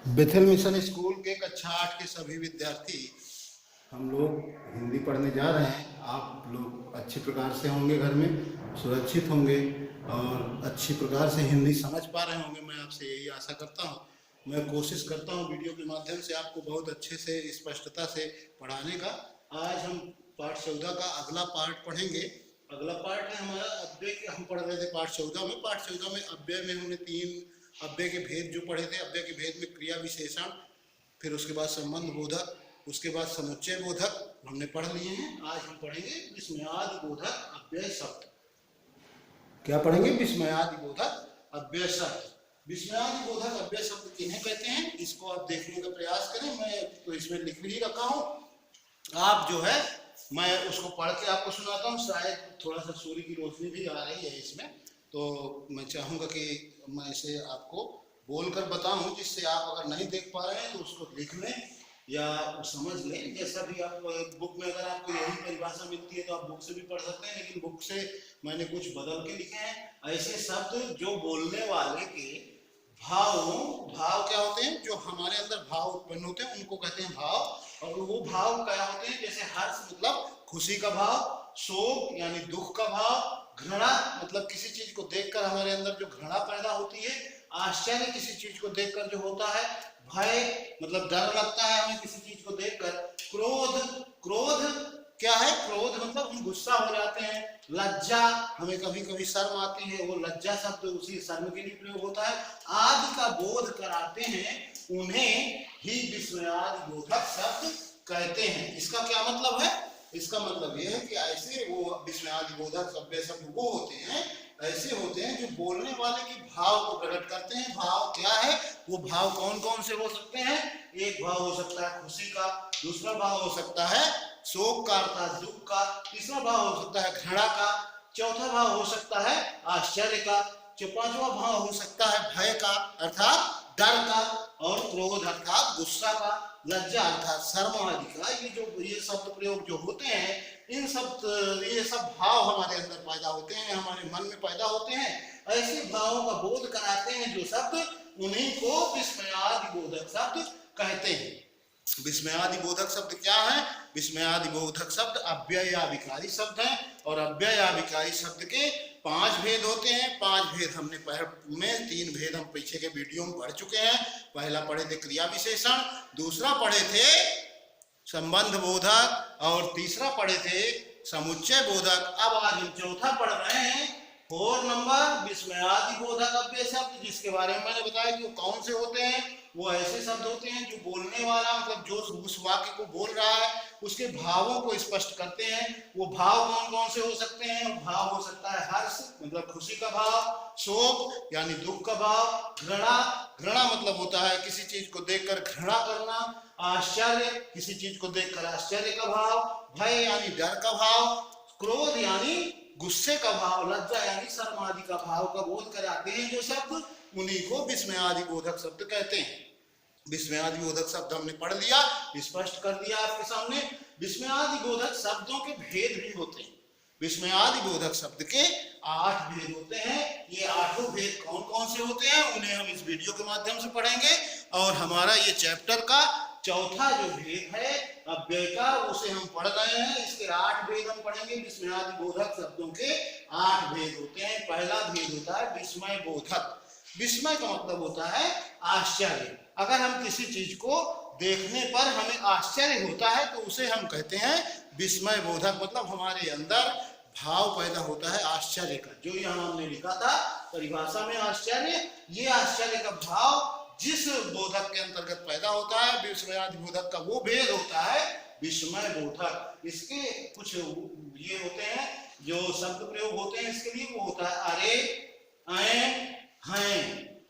Bethel mission school के कक्षा 8 के सभी विद्यार्थी हम लोग हिंदी पढ़ने जा रहे हैं। आप लोग अच्छी प्रकार से होंगे, घर में सुरक्षित होंगे और अच्छी प्रकार से हिंदी समझ पा रहे होंगे। मैं आपसे यही आशा करता हूँ। मैं कोशिश करता हूँ वीडियो के माध्यम से आपको बहुत अच्छे से स्पष्टता से पढ़ाने का। आज हम पाठ 14 का अगला पार्ट पढ़ेंगे। अगला पार्ट है हमारा अव्यय के। हम पढ़ रहे थे पाठ 14 में। पाठ 14 में अव्यय में हमने 3 अव्यय के भेद जो पढ़े थे। अव्यय के भेद में क्रिया विशेषण, फिर उसके बाद संबंध बोधक, उसके बाद समुच्चय बोधक हमने पढ़ लिए हैं। आज हम पढ़ेंगे विस्मयादि बोधक अव्यय शब्द। क्या पढ़ेंगे? विस्मयादि बोधक अव्यय शब्द। विस्मयादि बोधक अव्यय शब्द किन्हें कहते हैं, इसको आप देखने का प्रयास करें। मैं तो इसमें लिख ही रखा हूँ, आप जो है मैं उसको पढ़ के आपको सुनाता हूँ। शायद थोड़ा सा सूर्य की रोशनी भी आ रही है इसमें, तो मैं चाहूँगा कि मैं इसे आपको बोलकर बताऊं, जिससे आप अगर नहीं देख पा रहे हैं तो उसको लिख लें या समझ लें। जैसा भी आप बुक में अगर आपको यही परिभाषा मिलती है तो आप बुक से भी पढ़ सकते हैं, लेकिन बुक से मैंने कुछ बदल के लिखे हैं। ऐसे शब्द जो बोलने वाले के भाव क्या होते हैं, जो हमारे अंदर भाव उत्पन्न होते हैं उनको कहते हैं भाव। और वो भाव क्या होते हैं, जैसे हर्ष मतलब खुशी का भाव, शोक यानी दुख का भाव, घृणा मतलब किसी चीज को देखकर हमारे अंदर जो घृणा पैदा होती है, आश्चर्य किसी चीज को देखकर जो होता है, भय मतलब डर लगता है हमें किसी चीज को देखकर, क्रोध क्या है, क्रोध मतलब हम गुस्सा हो जाते हैं, लज्जा हमें कभी कभी शर्म आती है, वो लज्जा शब्द उसी शर्म के लिए प्रयोग होता है, आदि का बोध कराते हैं, उन्हें ही विस्मयादि बोधक शब्द कहते हैं। इसका क्या मतलब है? इसका मतलब यह है कि ऐसे वो विस्मयादि बोधक शब्द वो होते हैं, ऐसे होते हैं जो बोलने वाले के भाव को प्रकट करते हैं। भाव क्या है? वो भाव कौन कौन से हो सकते हैं? एक भाव हो सकता है खुशी का, दूसरा भाव हो सकता है शोक का अर्थात दुख का, तीसरा भाव हो सकता है घृणा का, चौथा भाव हो सकता है आश्चर्य का, पांचवा भाव हो सकता है भय का अर्थात डर का, और क्रोध अर्थात गुस्सा का, लज्जा अर्थात शर्म आदि का। ये शब्द प्रयोग जो होते हैं, ये सब भाव हमारे अंदर पैदा होते हैं, हमारे मन में पैदा होते हैं। ऐसे भावों का बोध कराते हैं जो शब्द, उन्हीं को विस्मयादि बोधक शब्द कहते हैं। विस्मयादि बोधक शब्द क्या है? विस्मयादि बोधक शब्द अव्ययाभिकारी शब्द है, और अव्ययाभिकारी शब्द के 5 भेद होते हैं। 5 भेद हमने में 3 भेद हम पीछे के वीडियो में पढ़ चुके हैं। पहला पढ़े थे क्रिया विशेषण, दूसरा पढ़े थे संबंध बोधक, और तीसरा पढ़े थे समुच्चय बोधक। अब आज हम चौथा पढ़ रहे हैं, 4 नंबर विस्मयादि बोधक अव्यय शब्द, जिसके बारे में मैंने बताया कि वो कौन से होते हैं। वो ऐसे शब्द होते हैं जो बोलने वाला मतलब जो उस वाक्य को बोल रहा है उसके भावों को स्पष्ट करते हैं। वो भाव कौन कौन से हो सकते हैं? भाव हो सकता है हर्ष मतलब खुशी का भाव, शोक यानी दुख का भाव, घृणा मतलब होता है किसी चीज को देखकर घृणा करना, आश्चर्य किसी चीज को देखकर आश्चर्य का भाव, भय यानी डर का भाव, क्रोध यानी गुस्से का भाव, लज्जा यानी शर्म आदि का भाव का बोध कराते हैं जो शब्द, उन्हीं को विस्मयादि बोधक शब्द कहते हैं। विस्मयादि बोधक शब्द हमने पढ़ लिया, स्पष्ट कर दिया आपके सामने। विस्मयादि बोधक शब्दों के भेद भी होते हैं। विस्मयादि बोधक शब्द के 8 भेद होते हैं। ये 8 भेद कौन कौन से होते हैं उन्हें हम इस वीडियो के माध्यम से पढ़ेंगे, और हमारा ये चैप्टर का चौथा जो भेद है अव्यय का, उसे हम पढ़ रहे हैं। इसके 8 भेद हम पढ़ेंगे। विस्मयादि बोधक शब्दों के 8 भेद होते हैं। पहला भेद होता है विस्मय बोधक। विस्मय का मतलब होता है आश्चर्य। अगर हम किसी चीज को देखने पर हमें आश्चर्य होता है तो उसे हम कहते हैं विस्मय बोधक। मतलब हमारे अंदर भाव पैदा होता है आश्चर्य का, जो यहाँ हमने लिखा था परिभाषा में आश्चर्य। ये आश्चर्य का भाव जिस बोधक के अंतर्गत पैदा होता है, विस्मयादि बोधक का वो भेद होता है विस्मय बोधक। इसके कुछ ये होते हैं जो शब्द प्रयोग होते हैं इसके लिए, वो होता है अरे, ऐं, हैं।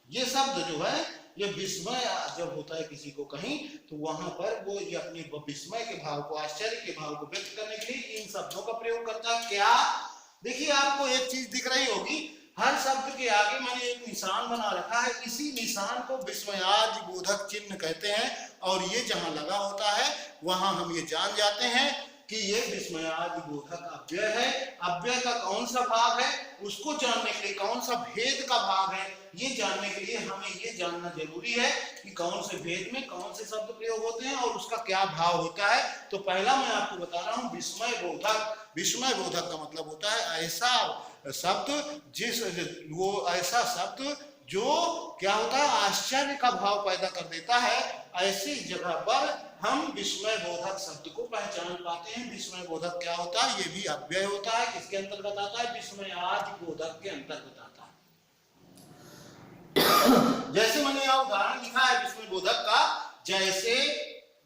ये शब्द जो है ये विस्मय जब होता है किसी को कहीं, तो वहां पर वो ये अपने विस्मय के भाव को, आश्चर्य के भाव को व्यक्त करने के लिए इन शब्दों का प्रयोग करता है। क्या? देखिए आपको एक चीज दिख रही होगी, हर शब्द के आगे मैंने एक निशान बना रखा है। इसी निशान को विस्मयादि बोधक चिन्ह कहते हैं, और ये जहां लगा होता है वहां हम ये जान जाते हैं कि ये विस्मयादि बोधक अव्यय है। अव्यय का कौन सा भाग है उसको जानने के लिए, कौन सा भेद का भाग है ये जानने के लिए हमें ये जानना जरूरी है कि कौन से भेद में कौन से शब्द प्रयोग होते हैं और उसका क्या भाव होता है। तो पहला मैं आपको बता रहा हूं विस्मय बोधक। विस्मय बोधक का मतलब होता है ऐसा शब्द वो ऐसा शब्द जो क्या होता है, आश्चर्य का भाव पैदा कर देता है। ऐसी जगह पर हम विस्मय बोधक शब्द को पहचान पाते हैं। विस्मय बोधक क्या होता है, ये भी अव्यय होता है। किसके अंतर्गत आता है, विस्मयादि बोधक के अंतर्गत आता है। जैसे मैंने यहाँ उदाहरण लिखा है विस्मय बोधक का, जैसे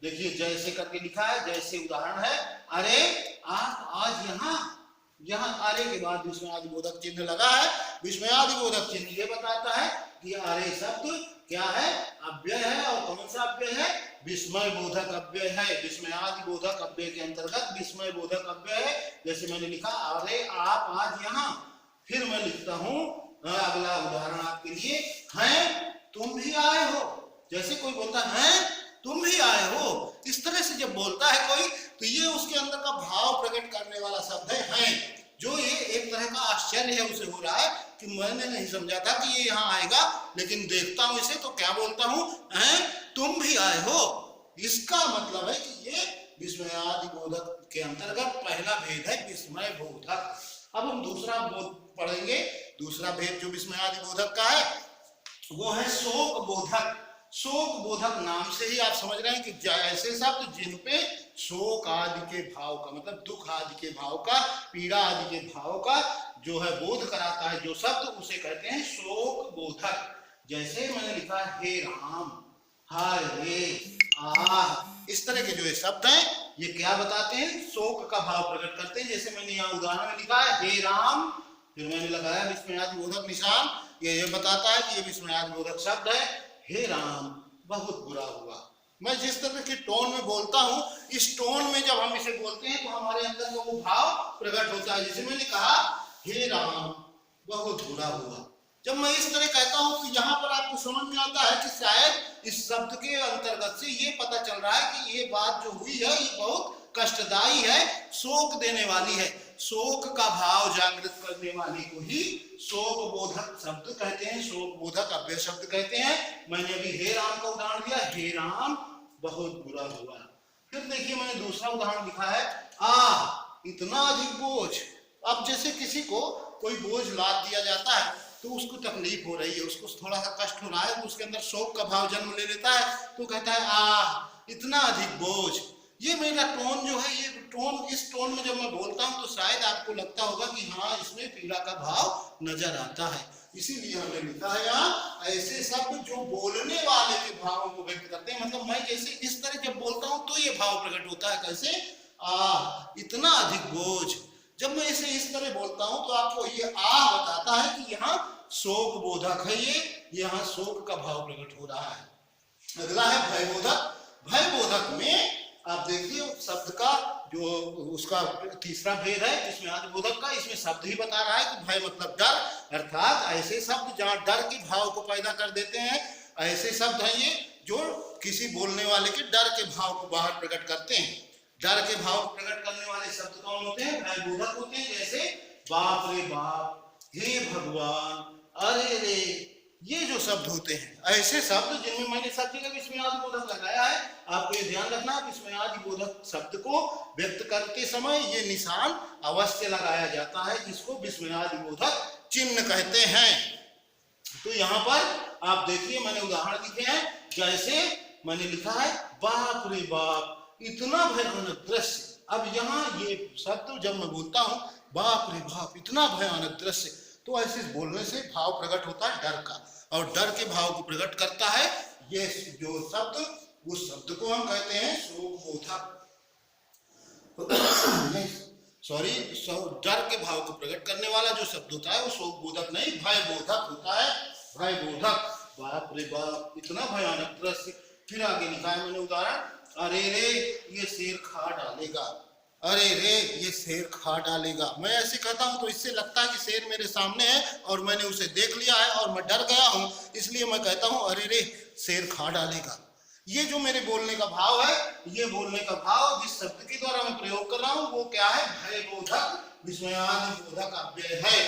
देखिए जैसे करके लिखा है, जैसे उदाहरण है, अरे आप आज यहाँ अरे के बाद विस्मयादि बोधक चिन्ह लगा है। विस्मयादि बोधक चिन्ह ये बताता है कि अरे शब्द क्या है, अव्यय है। और कौन सा अव्यय है, विस्मय बोधक अव्यय है। विस्मयादि बोधक अव्यय के अंतर्गत विस्मय बोधक अव्यय है। जैसे मैंने लिखा अरे आप आज यहाँ, फिर मैं लिखता हूँ अगला उदाहरण आपके लिए, हैं तुम भी आए हो। जैसे कोई बोलता है तुम भी आए हो, इस तरह से जब बोलता है कोई तो ये उसके अंदर का भाव प्रकट करने वाला शब्द है हैं। जो ये एक तरह का आश्चर्य है उसे हो रहा है कि मैंने नहीं समझा था कि ये यहाँ आएगा, लेकिन देखता हूं इसे तो क्या बोलता हूं, हैं तुम भी आए हो। इसका मतलब है कि ये विस्मयादि बोधक के अंतर्गत पहला भेद है विस्मय बोधक। अब हम दूसरा पढ़ेंगे। दूसरा भेद जो विस्मयादि बोधक का है वो है शोक बोधक। शोक बोधक नाम से ही आप समझ रहे हैं कि ऐसे शब्द जिन पे शोक आदि के भाव का, मतलब दुख आदि के भाव का, पीड़ा आदि के भाव का जो है बोध कराता है जो शब्द, उसे कहते हैं शोक बोधक। जैसे मैंने लिखा हे राम, हाय रे, आह, इस तरह के जो ये शब्द हैं ये क्या बताते हैं, शोक का भाव प्रकट करते हैं। जैसे मैंने यहाँ उदाहरण में लिखा है हे राम, फिर मैंने लगाया विस्मयादि बोधक निशान, ये बताता है कि ये विस्मयादि बोधक शब्द है। हे राम बहुत बुरा हुआ। मैं जिस तरह के टोन में बोलता हूं, इस टोन में जब हम इसे बोलते हैं तो हमारे अंदर का वो भाव प्रकट होता है। जैसे मैंने कहा हे राम बहुत बुरा हुआ। जब मैं इस तरह कहता हूं तो यहाँ पर आपको समझ में आता है कि शायद इस शब्द के अंतर्गत से ये पता चल रहा है कि ये बात जो हुई है ये बहुत कष्टदायी है, शोक देने वाली है। शोक का भाव जागृत करने वाली को ही शोक बोधक शब्द कहते हैं, शोक बोधक अव्यय शब्द कहते हैं। मैंने अभी हे राम का उदाहरण दिया, हे राम बहुत बुरा हुआ। फिर देखिए मैंने दूसरा उदाहरण लिखा है इतना अधिक बोझ। अब जैसे किसी को कोई बोझ लाद दिया जाता है तो उसको तकलीफ हो रही है, उसको थोड़ा सा कष्ट हो रहा है, तो उसके अंदर शोक का भाव जन्म ले लेता है, तो कहता है इतना अधिक बोझ। ये मेरा टोन जो है, ये टोन, इस टोन में जब मैं बोलता हूं तो शायद आपको लगता होगा कि हाँ इसमें पीड़ा का भाव नजर आता है। इसीलिए हमने लिखा है यहाँ ऐसे शब्द जो बोलने वाले के भावों को व्यक्त करते हैं। मतलब मैं जैसे इस तरह जब बोलता हूं तो ये भाव प्रकट होता है, कैसे इतना अधिक बोझ। जब मैं इसे इस तरह बोलता हूं तो आपको ये बताता है कि यहाँ शोक बोधक है, ये यहाँ शोक का भाव प्रकट हो रहा है। अगला है भय बोधक। भय बोधक में आप देखिए शब्द का जो उसका तीसरा भेद है विस्मयादि बोधक का, इसमें शब्द ही बता रहा है कि भय मतलब डर, अर्थात ऐसे शब्द जहाँ डर के भाव को पैदा कर देते हैं, ऐसे शब्द हैं ये जो किसी बोलने वाले के डर के भाव को बाहर प्रकट करते हैं। डर के भाव को प्रकट करने वाले शब्द कौन होते हैं, भय बोधक होते हैं। जैसे बाप रे बाप, हे भगवान, अरे रे, ये जो शब्द होते हैं ऐसे शब्द जिनमें मैंने सब जगह विस्मयादि बोधक लगाया है। आपको ये ध्यान रखना है विस्मयादि बोधक शब्द को व्यक्त करते समय ये निशान अवश्य लगाया जाता है, जिसको विस्मयादि बोधक चिन्ह कहते हैं। तो यहाँ पर आप देखिए मैंने उदाहरण लिखे हैं। जैसे मैंने लिखा है बाप रे बाप, इतना भयानक दृश्य। अब यहाँ ये शब्द जब मैं बोलता हूँ बाप रे बाप, इतना भयानक दृश्य, तो ऐसे बोलने से भाव प्रकट होता है डर का, और डर के भाव को प्रकट करता है ये जो शब्द, उस शब्द को हम कहते हैं शोक बोधक। सॉरी, डर के भाव को प्रकट करने वाला जो शब्द होता है वो शोक बोधक नहीं, भय बोधक होता है। भय बोधक, बाप रे बाप, इतना भयानक दृश्य। फिर आगे लिखा है मैंने उदाहरण, अरे रे ये शेर खा डालेगा, अरे रे ये शेर खा डालेगा। मैं ऐसे कहता हूं तो इससे लगता है कि शेर मेरे सामने है और मैंने उसे देख लिया है और मैं डर गया हूं, इसलिए मैं कहता हूं अरे रे शेर खा डालेगा। ये जो मेरे बोलने का भाव है, ये बोलने का भाव जिस शब्द के द्वारा मैं प्रयोग कर रहा हूं वो क्या है, भय बोधक विस्मयादि बोधक अव्यय है।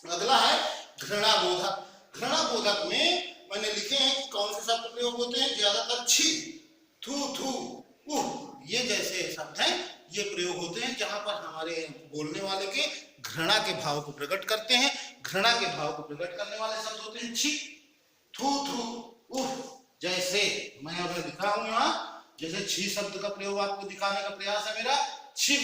अगला है घृणा बोधक। घृणा बोधक में मैंने लिखे हैं कि कौन से शब्द प्रयोग होते हैं, ज्यादातर छी, थू थू, उह, ये जैसे शब्द हैं ये प्रयोग होते हैं जहां पर हमारे बोलने वाले के घृणा के भाव को प्रकट करते हैं। घृणा के भाव को प्रकट करने वाले शब्द होते हैं छी, थू थू, उह। जैसे मैं अब लिखा हूं यहाँ, जैसे छी शब्द का प्रयोग आपको दिखाने का प्रयास है मेरा। छी,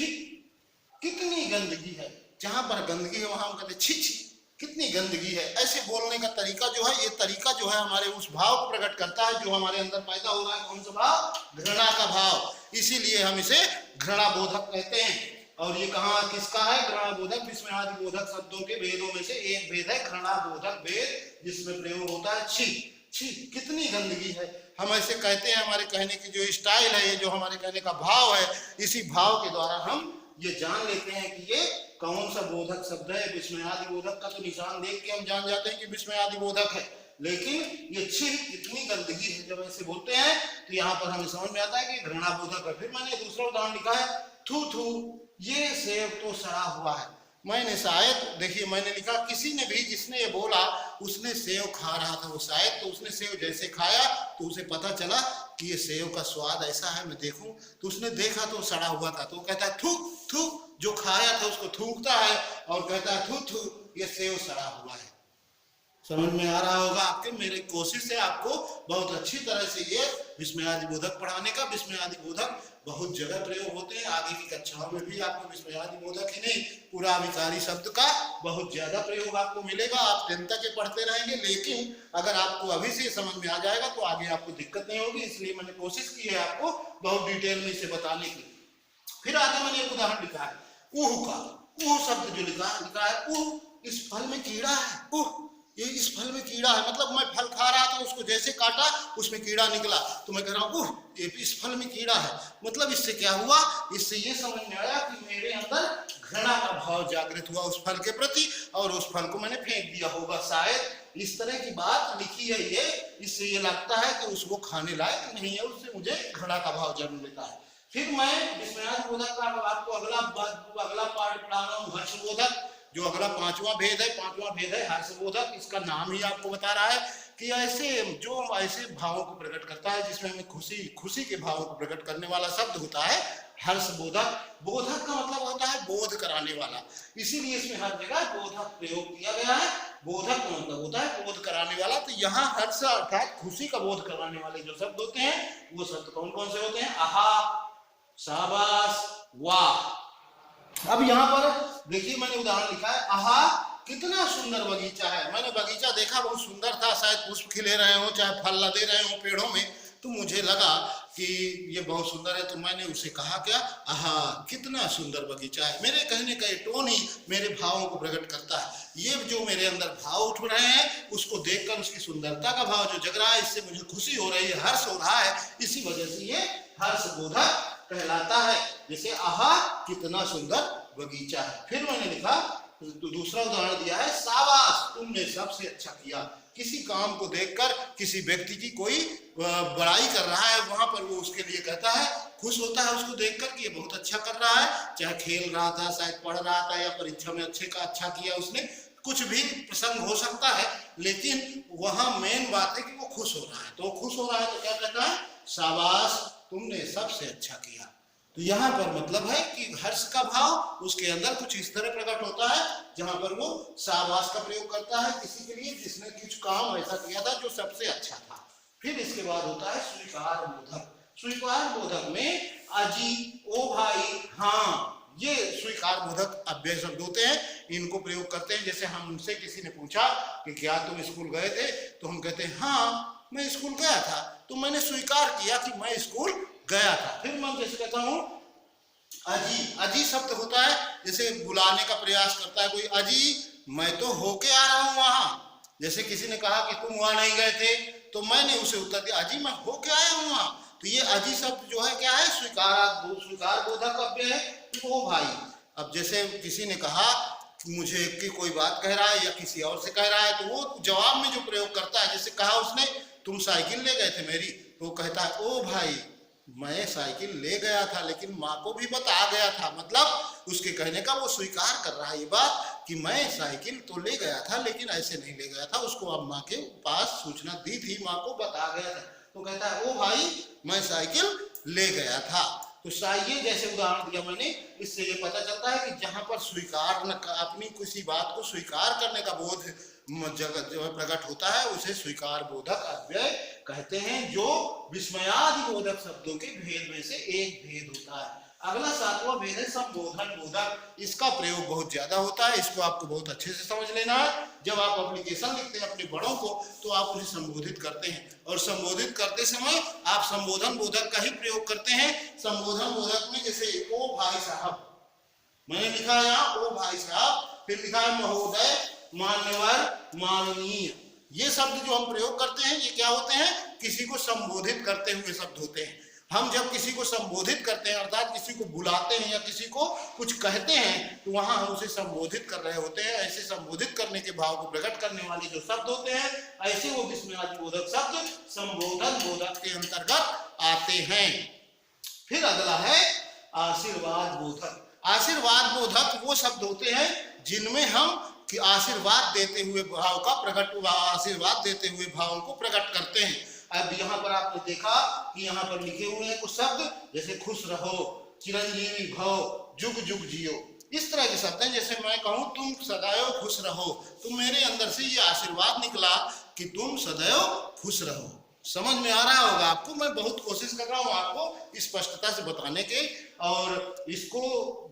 कितनी गंदगी है, जहां पर गंदगी है वहां हम कहते छी छी, कितनी गंदगी है। ऐसे बोलने का तरीका जो है, ये तरीका जो है हमारे उस भाव को प्रकट करता है जो हमारे अंदर पैदा हो रहा है। कौन सा भाव, घृणा का भाव, इसीलिए हम इसे घृणा बोधक कहते हैं। और ये कहाँ किसका है, घृणा बोधक विस्मयादि बोधक शब्दों के भेदों में से एक भेद है घृणा बोधक भेद, जिसमें प्रयोग होता है छी छी, कितनी गंदगी है। हम ऐसे कहते हैं, हमारे कहने की जो स्टाइल है, ये जो हमारे कहने का भाव है, इसी भाव के द्वारा हम ये जान लेते हैं कि ये कौन सा बोधक शब्द है। विस्मयादि बोधक का तो निशान देख के हम जान जाते हैं कि विस्मयादि बोधक है, लेकिन ये छी कितनी गंदगी है जब ऐसे बोलते हैं तो यहाँ पर हमें समझ में आता है कि घृणा बोधक है। फिर मैंने दूसरा उदाहरण लिखा है थू थू, ये सेब तो सड़ा हुआ है। मैंने शायद, देखिए मैंने लिखा किसी ने भी, जिसने ये बोला उसने सेव खा रहा था, वो शायद तो उसने सेव जैसे खाया तो उसे पता चला कि ये सेव का स्वाद ऐसा है, मैं देखूं, तो उसने देखा तो सड़ा हुआ था, तो वो कहता है थू थू, जो खाया था उसको थूकता है और कहता है थू थू, ये सेव सड़ा हुआ है। समझ में आ रहा होगा आपके, मेरी कोशिश है आपको बहुत अच्छी तरह से ये विस्मयादि बोधक पढ़ाने का। विस्मयादि बोधक बहुत जगह प्रयोग होते हैं, आगे की कक्षाओं में भी आपको विस्मयादि बोधक ही नहीं, पूरा अभिकारी शब्द का बहुत ज्यादा प्रयोग आपको मिलेगा। आप 10 तक के पढ़ते रहेंगे, लेकिन अगर आपको अभी से समझ में आ जाएगा तो आगे आपको दिक्कत नहीं होगी, इसलिए मैंने कोशिश की है आपको बहुत डिटेल में इसे बताने की। फिर आगे मैंने एक उदाहरण लिखा है ऊह का। ऊह शब्द जो लिखा है ऊह, इस फल में कीड़ा है, ऊह ये इस फल में कीड़ा है, मतलब मैं फल खा रहा था, उसको जैसे काटा उसमें कीड़ा निकला, तो मैं कह रहा हूँ ये इस फल में कीड़ा है। मतलब इससे क्या हुआ, इससे ये समझ में आया कि मेरे अंदर घृणा का भाव जागृत हुआ उस फल के प्रति, और उस फल को मैंने फेंक दिया होगा। शायद इस तरह की बात लिखी है ये, इससे ये लगता है कि उसको खाने लायक नहीं है, उससे मुझे घृणा का भाव जन्म लेता है। फिर मैं विस्मयादि बोधक का आपको अगला पार्ट पढ़ा रहा हूँ, हर्षबोधक, जो अगला पांचवा भेद है हर्षबोधक। इसका नाम ही आपको बता रहा है कि ऐसे भावों को प्रकट करता है जिसमें हमें खुशी के भावों को प्रकट करने वाला शब्द होता है हर्षबोधक। बोधक का मतलब होता है बोध कराने वाला, इसीलिए इसमें हर जगह बोधक प्रयोग किया गया है। बोधक का मतलब होता है बोध कराने वाला। तो यहाँ हर्ष अर्थात खुशी का बोध कराने वाले जो शब्द होते हैं वो शब्द कौन कौन से होते हैं, आहा, शाबाश, वाह। अब यहाँ पर देखिए मैंने उदाहरण लिखा है आहा, कितना सुंदर बगीचा है। मैंने बगीचा देखा, बहुत सुंदर था, शायद पुष्प खिले रहे हो, चाहे फल लदे रहे हो पेड़ों में, तो मुझे लगा कि ये बहुत सुंदर है, तो मैंने उसे कहा क्या, आहा कितना सुंदर बगीचा है। मेरे कहने का ये टोन ही मेरे भावों को प्रकट करता है। ये जो मेरे अंदर भाव उठ रहे हैं उसको देखकर उसकी सुंदरता का भाव जो जग रहा है, इससे मुझे खुशी हो रही है, हर्ष हो रहा है, इसी वजह से ये हर्षबोधक कहलाता है। जैसे आहा कितना सुंदर बगीचा है। फिर मैंने लिखा तो दूसरा उदाहरण दिया है शाबाश, तुमने सबसे अच्छा किया। किसी काम को देखकर किसी व्यक्ति की कोई बड़ाई कर रहा है, वहां पर वो उसके लिए कहता है, खुश होता है उसको देखकर कि ये बहुत अच्छा कर रहा है, चाहे खेल रहा था, शायद पढ़ रहा था, या परीक्षा में अच्छा किया उसने, कुछ भी प्रसंग हो सकता है, लेकिन वहां मेन बात है कि वो खुश हो रहा है। तो खुश हो रहा है तो क्या कहता है, शाबाश तुमने सबसे अच्छा किया। तो यहाँ पर मतलब है कि हर्ष का भाव उसके अंदर कुछ इस तरह प्रकट होता है जहां पर वो शाबाश का प्रयोग करता है किसी के लिए जिसने कुछ काम ऐसा किया था जो सबसे अच्छा था। फिर इसके बाद होता है स्वीकार बोधक। स्वीकार बोधक में अजी, ओ भाई, हाँ, ये स्वीकार बोधक अव्यय शब्द होते हैं, इनको प्रयोग करते हैं। जैसे हमसे किसी ने पूछा कि क्या तुम स्कूल गए थे, तो हम कहते हैं हाँ मैं स्कूल गया था, तो मैंने स्वीकार किया कि मैं स्कूल गया था। फिर मैं जैसे कहता हूँ अजी, अजी शब्द होता है जैसे बुलाने का प्रयास करता है कोई, अजी मैं तो होके आ रहा हूँ वहां। जैसे किसी ने कहा कि तुम वहां नहीं गए थे, तो मैंने उसे उत्तर दिया अजी मैं होके आया हूँ वहां। तो ये अजी शब्द जो है क्या है, स्वीकार बोधक अव्यय है। ओ भाई, अब जैसे किसी ने कहा मुझे कि कोई बात कह रहा है या किसी और से कह रहा है, तो वो जवाब में जो प्रयोग करता है, जैसे कहा उसने तुम साइकिल ले गए थे मेरी, तो कहता है ओ भाई मैं साइकिल ले गया था लेकिन माँ को भी बता गया था, मतलब उसके कहने का वो स्वीकार कर रहा है ये बात कि मैं साइकिल तो ले गया था लेकिन ऐसे नहीं ले गया था, उसको अब माँ के पास सूचना दी थी, माँ को बता गया था। तो कहता है ओ भाई मैं साइकिल ले गया था। तो ये जैसे उदाहरण दिया मैंने, इससे ये पता चलता है कि जहां पर स्वीकार न अपनी किसी बात को स्वीकार करने का बोध जगत जो प्रकट होता है उसे स्वीकार बोधक अव्यय कहते हैं, जो विस्मयादि बोधक शब्दों के भेद में से एक भेद होता है। अगला 7वां भेद है संबोधन बोधक। इसका प्रयोग बहुत ज्यादा होता है, इसको आपको बहुत अच्छे से समझ लेना है। जब आप एप्लीकेशन लिखते हैं अपने बड़ों को तो आप उन्हें संबोधित करते हैं, और संबोधित करते समय आप संबोधन बोधक का ही प्रयोग करते हैं। संबोधन बोधक में जैसे ओ भाई साहब मैंने लिखा है यहाँ, ओ भाई साहब, फिर लिखा है महोदय, मान्यवर, माननीय। ये शब्द जो हम प्रयोग करते हैं ये क्या होते हैं, किसी को संबोधित करते हुए शब्द होते हैं। हम जब किसी को संबोधित करते हैं अर्थात किसी को बुलाते हैं या किसी को कुछ कहते हैं तो वहां हम उसे संबोधित कर रहे होते हैं। ऐसे संबोधित करने के भाव को प्रकट करने वाले जो शब्द होते हैं ऐसे वो विस्मयादि बोधक शब्द संबोधन बोधक के अंतर्गत आते हैं। फिर अगला है आशीर्वाद बोधक। आशीर्वाद बोधक वो शब्द होते हैं जिनमें हम कि आशीर्वाद देते हुए भाव का प्रकट, आशीर्वाद देते हुए भावों को प्रकट करते हैं। अब यहाँ पर आपने देखा कि यहाँ पर लिखे हुए हैं कुछ शब्द जैसे खुश रहो, चिरंजीवी भव, जुग जुग जियो, इस तरह के शब्द हैं। जैसे मैं कहूँ तुम सदैव खुश रहो, तो मेरे अंदर से ये आशीर्वाद निकला कि तुम सदैव खुश रहो। समझ में आ रहा होगा आपको, मैं बहुत कोशिश कर रहा हूँ आपको स्पष्टता से बताने के, और इसको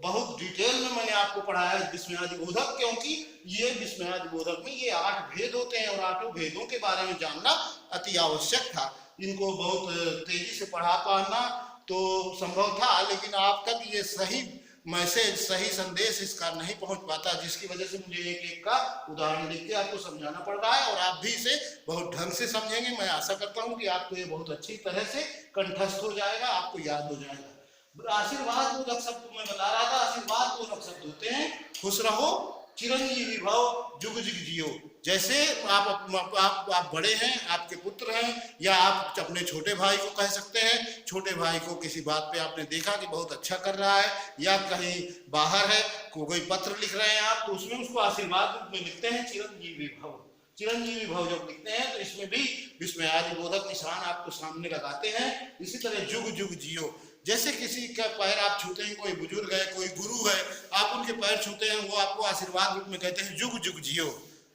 बहुत डिटेल में मैंने आपको पढ़ाया है विस्मयादि बोधक, क्योंकि ये विस्मयादि बोधक में ये 8 भेद होते हैं और 8 भेदों के बारे में जानना अति आवश्यक था। इनको बहुत तेजी से पढ़ा पाना तो संभव था, लेकिन आप तक ये सही मैसेज, सही संदेश इसका नहीं पहुंच पाता, जिसकी वजह से मुझे एक एक का उदाहरण लिख के आपको समझाना पड़ रहा है, और आप भी इसे बहुत ढंग से समझेंगे। मैं आशा करता हूं कि आपको ये बहुत अच्छी तरह से कंठस्थ हो जाएगा, आपको याद हो जाएगा। आशीर्वाद बोधक शब्द मैं बता रहा था, आशीर्वाद बोधक शब्द होते हैं खुश रहो, चिरंजीवी भव, जुग जुग जियो। जैसे आप बड़े हैं, आपके पुत्र हैं, या आप अपने छोटे भाई को कह सकते हैं, छोटे भाई को किसी बात पे आपने देखा कि बहुत अच्छा कर रहा है, या कहीं बाहर है कोई पत्र लिख रहे हैं आप, तो उसमें उसको आशीर्वाद रूप में लिखते हैं चिरंजीवी भव। चिरंजीवी भव जब लिखते हैं तो इसमें भी विस्मयादि बोधक निशान आपको सामने लगाते हैं। इसी तरह जुग जुग जियो, जैसे किसी का पैर आप छूते हैं, कोई बुजुर्ग है, कोई गुरु है, आप उनके पैर छूते हैं, वो आपको आशीर्वाद रूप में कहते हैं जुग जुग जियो,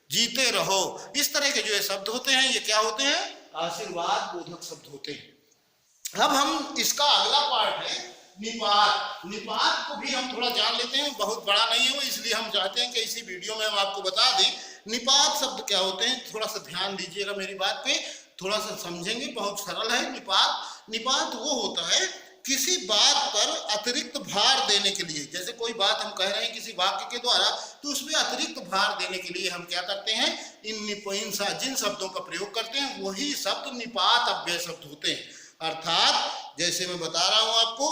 जीते रहो। इस तरह के जो ये शब्द होते हैं ये क्या होते हैं, आशीर्वाद बोधक शब्द होते हैं। अब हम इसका अगला पार्ट है निपात। निपात को भी हम थोड़ा जान लेते हैं, बहुत बड़ा नहीं हो इसलिए हम चाहते हैं कि इसी वीडियो में हम आपको बता दें निपात शब्द क्या होते हैं। थोड़ा सा ध्यान दीजिएगा मेरी बात पे, थोड़ा सा समझेंगे, बहुत सरल है निपात। निपात वो होता है किसी बात पर अतिरिक्त भार देने के लिए, जैसे कोई बात हम कह रहे हैं किसी वाक्य के द्वारा, तो उसमें अतिरिक्त भार देने के लिए हम क्या करते हैं, जिन शब्दों का प्रयोग करते हैं वही शब्द निपात अव्यय शब्द होते हैं। अर्थात जैसे मैं बता रहा हूं आपको,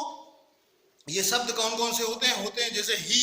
ये शब्द कौन कौन से होते हैं जैसे ही,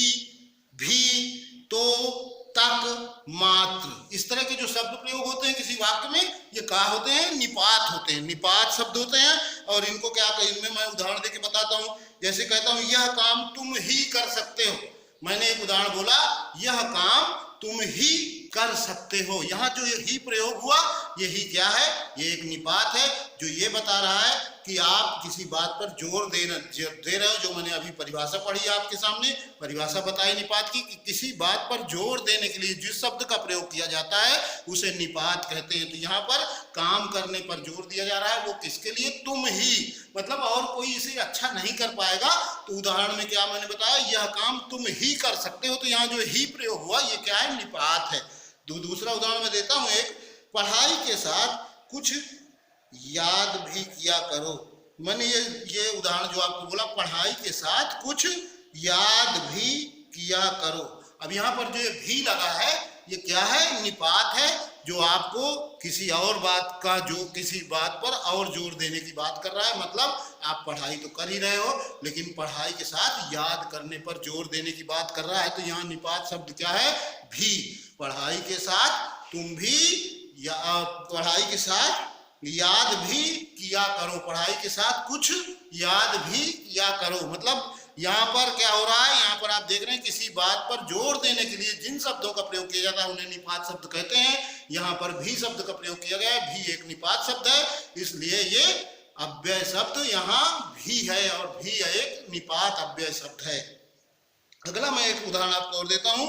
भी, तो, तक, मात्र, इस तरह के जो शब्द प्रयोग होते हैं किसी वाक्य में, ये क्या होते हैं, निपात होते हैं, निपात शब्द होते हैं। और इनको क्या, इनमें मैं उदाहरण देके बताता हूं। जैसे कहता हूं यह काम तुम ही कर सकते हो, मैंने एक उदाहरण बोला, यह काम तुम ही कर सकते हो, यहाँ जो ये ही प्रयोग हुआ यही क्या है, ये एक निपात है जो ये बता रहा है कि आप किसी बात पर जोर दे रहे हो। जो मैंने अभी परिभाषा पढ़ी आपके सामने, परिभाषा बताई निपात की, कि किसी बात पर जोर देने के लिए जिस शब्द का प्रयोग किया जाता है उसे निपात कहते हैं। तो यहाँ पर काम करने पर जोर दिया जा रहा है, वो किसके लिए, तुम ही, मतलब और कोई इसे अच्छा नहीं कर पाएगा। तो उदाहरण में क्या मैंने बताया, यह काम तुम ही कर सकते हो, तो यहाँ जो ही प्रयोग हुआ ये क्या है, निपात है। दूसरा उदाहरण मैं देता हूँ एक, पढ़ाई के साथ कुछ याद भी किया करो। मैंने ये उदाहरण जो आपको बोला, पढ़ाई के साथ कुछ याद भी किया करो। अब यहाँ पर जो ये भी लगा है ये क्या है, निपात है, जो आपको किसी और बात का, जो किसी बात पर और जोर देने की बात कर रहा है। मतलब आप पढ़ाई तो कर ही रहे हो लेकिन पढ़ाई के साथ याद करने पर जोर देने की बात कर रहा है। तो यहाँ निपात शब्द क्या है, भी। पढ़ाई के साथ तुम भी, या पढ़ाई के साथ याद भी किया करो, पढ़ाई के साथ कुछ याद भी किया करो। मतलब यहाँ पर क्या हो रहा है, यहाँ पर आप देख रहे हैं किसी बात पर जोर देने के लिए जिन शब्दों का प्रयोग किया जाता है उन्हें निपात शब्द कहते हैं। यहाँ पर भी शब्द का प्रयोग किया गया है, भी एक निपात शब्द है, इसलिए ये अव्यय शब्द यहाँ भी है और भी एक निपात अव्यय शब्द है। अगला मैं एक उदाहरण आपको और देता हूं,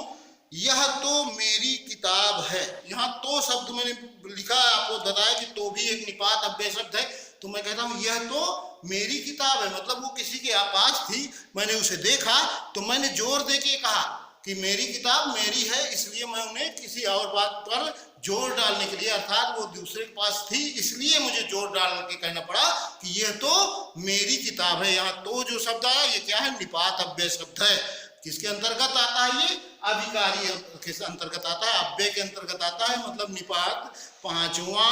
यह तो मेरी किताब है। यहाँ तो शब्द मैंने लिखा है, आपको बताया कि तो भी एक निपात अव्यय शब्द है, तो मैं कहता हूं यह तो मेरी किताब है। मतलब वो किसी के पास थी, मैंने उसे देखा तो मैंने जोर दे के कहा कि मेरी किताब मेरी है, इसलिए मैं उन्हें किसी और बात पर जोर डालने के लिए, अर्थात वो दूसरे के पास थी इसलिए मुझे जोर डाल के कहना पड़ा कि यह तो मेरी किताब है। यहाँ तो जो शब्द आया ये क्या है, निपात अव्यय शब्द है। किसके अंतर्गत आता है, ये अभिकारी के अंतर्गत आता है, अव्यय के अंतर्गत आता है। मतलब निपात पांचवा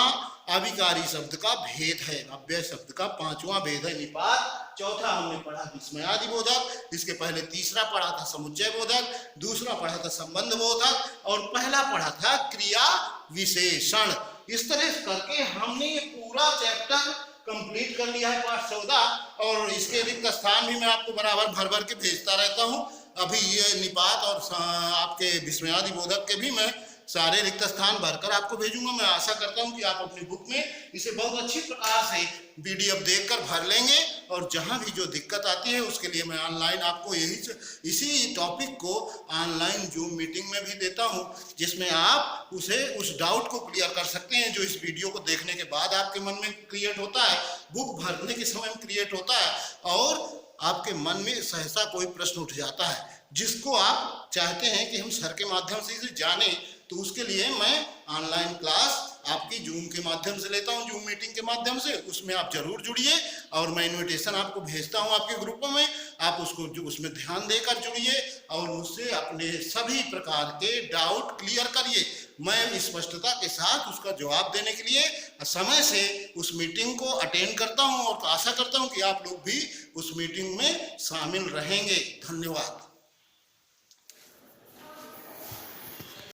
अभिकारी शब्द का भेद है, अव्यय शब्द का पांचवा भेद है निपात। चौथा हमने पढ़ा विस्मयादि बोधक, इसके पहले तीसरा पढ़ा था समुच्चय बोधक, दूसरा पढ़ा था संबंध बोधक और पहला पढ़ा था क्रिया विशेषण। इस तरह करके हमने ये पूरा चैप्टर कंप्लीट कर लिया है पाठ 14, और इसके रिक्त स्थान भी मैं आपको बराबर भर भर के भेजता रहता हूँ। अभी ये निपात और आपके विस्मयादि बोधक के भी मैं सारे रिक्त स्थान भरकर आपको भेजूंगा। मैं आशा करता हूं कि आप अपनी बुक में इसे बहुत अच्छी प्रकार से PDF देखकर भर लेंगे, और जहां भी जो दिक्कत आती है उसके लिए मैं ऑनलाइन आपको इसी टॉपिक को ऑनलाइन जूम मीटिंग में भी देता हूं, जिसमें आप उस डाउट को क्लियर कर सकते हैं जो इस वीडियो को देखने के बाद आपके मन में क्रिएट होता है, बुक भरने के समय में क्रिएट होता है, और आपके मन में सहसा कोई प्रश्न उठ जाता है जिसको आप चाहते हैं कि हम सर के माध्यम से इसे जाने। तो उसके लिए मैं ऑनलाइन क्लास आपकी जूम के माध्यम से लेता हूं, जूम मीटिंग के माध्यम से। उसमें आप जरूर जुड़िए, और मैं इनविटेशन आपको भेजता हूं आपके ग्रुपों में, आप उसमें ध्यान देकर जुड़िए और मुझसे अपने सभी प्रकार के डाउट क्लियर करिए। मैं स्पष्टता के साथ उसका जवाब देने के लिए समय से उस मीटिंग को अटेंड करता हूं, और आशा करता हूं कि आप लोग भी उस मीटिंग में शामिल रहेंगे। धन्यवाद।